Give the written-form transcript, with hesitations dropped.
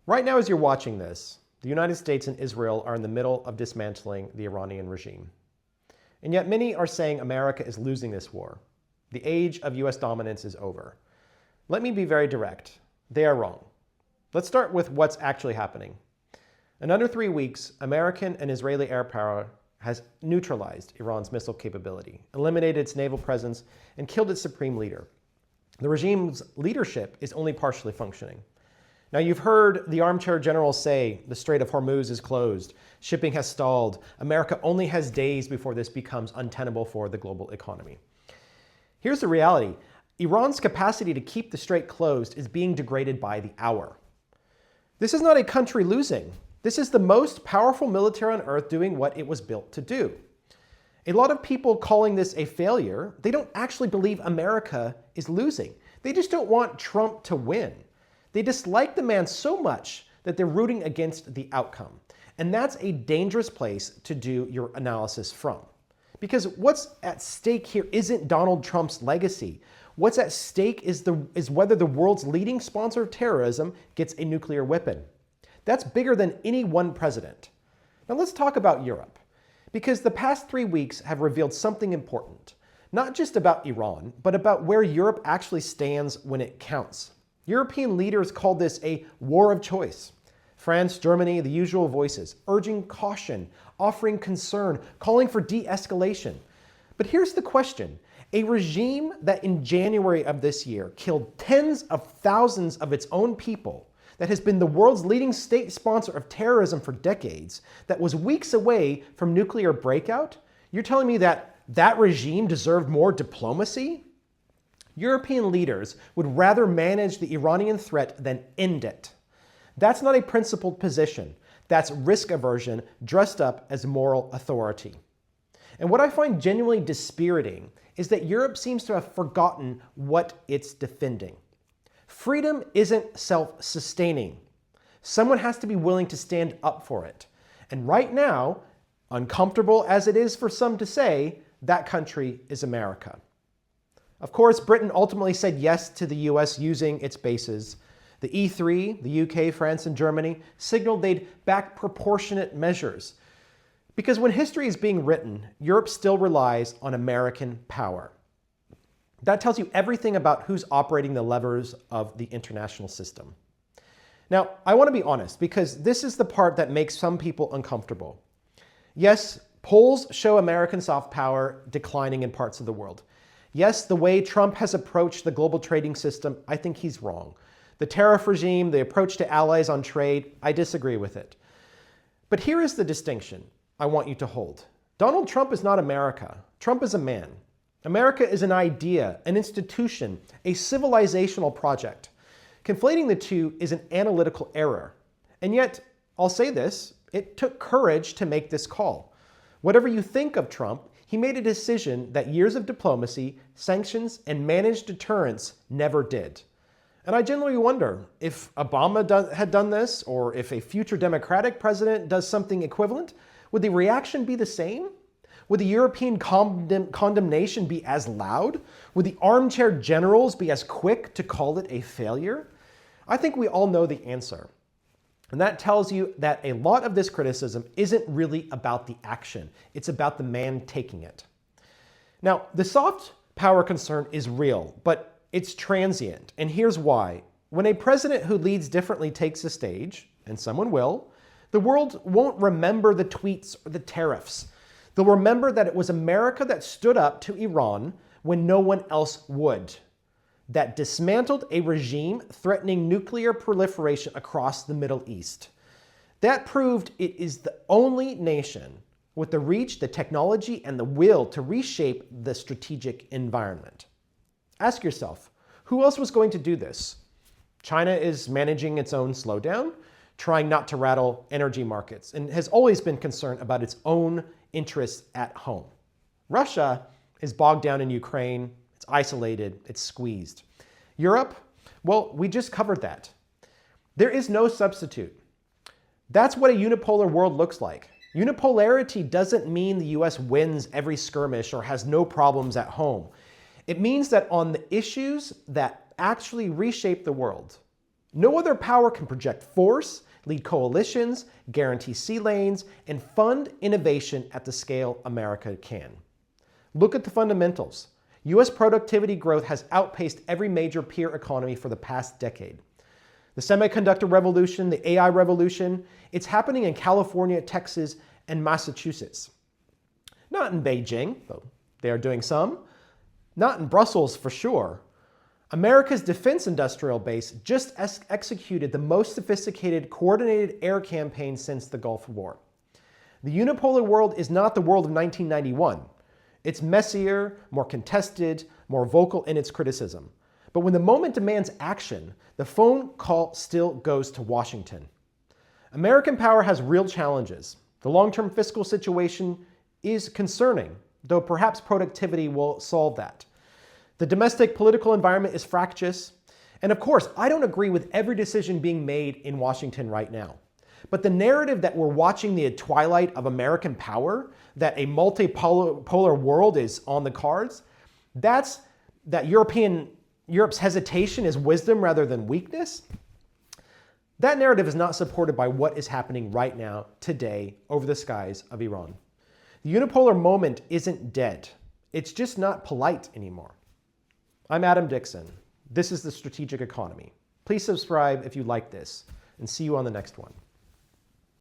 Right now, as you're watching this, the United States and Israel are in the middle of dismantling the Iranian regime. And yet many are saying America is losing this war. The age of US dominance is over. Let me be very direct. They are wrong. Let's start with what's actually happening. In under 3 weeks, American and Israeli air power has neutralized Iran's missile capability, eliminated its naval presence, and killed its supreme leader. The regime's leadership is only partially functioning. Now, you've heard the armchair generals say the Strait of Hormuz is closed, shipping has stalled, America only has days before this becomes untenable for the global economy. Here's the reality. Iran's capacity to keep the strait closed is being degraded by the hour. This is not a country losing. This is the most powerful military on earth doing what it was built to do. A lot of people calling this a failure, they don't actually believe America is losing. They just don't want Trump to win. They dislike the man so much that they're rooting against the outcome. And that's a dangerous place to do your analysis from. Because what's at stake here isn't Donald Trump's legacy. What's at stake is whether the world's leading sponsor of terrorism gets a nuclear weapon. That's bigger than any one president. Now let's talk about Europe. Because the past 3 weeks have revealed something important. Not just about Iran, but about where Europe actually stands when it counts. European leaders called this a war of choice. France, Germany, the usual voices, urging caution, offering concern, calling for de-escalation. But here's the question. A regime that in January of this year killed tens of thousands of its own people, that has been the world's leading state sponsor of terrorism for decades, that was weeks away from nuclear breakout, you're telling me that that regime deserved more diplomacy? European leaders would rather manage the Iranian threat than end it. That's not a principled position. That's risk aversion dressed up as moral authority. And what I find genuinely dispiriting is that Europe seems to have forgotten what it's defending. Freedom isn't self-sustaining. Someone has to be willing to stand up for it. And right now, uncomfortable as it is for some to say, that country is America. Of course, Britain ultimately said yes to the US using its bases. The E3, the UK, France, and Germany signaled they'd back proportionate measures. Because when history is being written, Europe still relies on American power. That tells you everything about who's operating the levers of the international system. Now, I want to be honest, because this is the part that makes some people uncomfortable. Yes, polls show American soft power declining in parts of the world. Yes, the way Trump has approached the global trading system, I think he's wrong. The tariff regime, the approach to allies on trade, I disagree with it. But here is the distinction I want you to hold. Donald Trump is not America. Trump is a man. America is an idea, an institution, a civilizational project. Conflating the two is an analytical error. And yet, I'll say this, it took courage to make this call. Whatever you think of Trump, he made a decision that years of diplomacy, sanctions, and managed deterrence never did. And I genuinely wonder if Obama had done this, or if a future Democratic president does something equivalent, would the reaction be the same? Would the European condemnation be as loud? Would the armchair generals be as quick to call it a failure? I think we all know the answer. And that tells you that a lot of this criticism isn't really about the action. It's about the man taking it. Now, the soft power concern is real, but it's transient. And here's why. When a president who leads differently takes the stage, and someone will, the world won't remember the tweets or the tariffs. They'll remember that it was America that stood up to Iran when no one else would, that dismantled a regime threatening nuclear proliferation across the Middle East. That proved it is the only nation with the reach, the technology, and the will to reshape the strategic environment. Ask yourself, who else was going to do this? China is managing its own slowdown, trying not to rattle energy markets, and has always been concerned about its own interests at home. Russia is bogged down in Ukraine. It's isolated, it's squeezed. Europe, well, we just covered that. There is no substitute. That's what a unipolar world looks like. Unipolarity doesn't mean the US wins every skirmish or has no problems at home. It means that on the issues that actually reshape the world, No other power can project force, lead coalitions, guarantee sea lanes, and fund innovation at the scale America can. Look at the fundamentals. U.S. productivity growth has outpaced every major peer economy for the past decade. The semiconductor revolution, the AI revolution, it's happening in California, Texas, and Massachusetts. Not in Beijing, though they are doing some. Not in Brussels, for sure. America's defense industrial base just executed the most sophisticated coordinated air campaign since the Gulf War. The unipolar world is not the world of 1991. It's messier, more contested, more vocal in its criticism. But when the moment demands action, the phone call still goes to Washington. American power has real challenges. The long-term fiscal situation is concerning, though perhaps productivity will solve that. The domestic political environment is fractious. And of course, I don't agree with every decision being made in Washington right now. But the narrative that we're watching the twilight of American power, that a multipolar world is on the cards, that Europe's hesitation is wisdom rather than weakness, that narrative is not supported by what is happening right now, today, over the skies of Iran. The unipolar moment isn't dead. It's just not polite anymore. I'm Adam Dixon. This is The Strategic Economy. Please subscribe if you like this, and see you on the next one.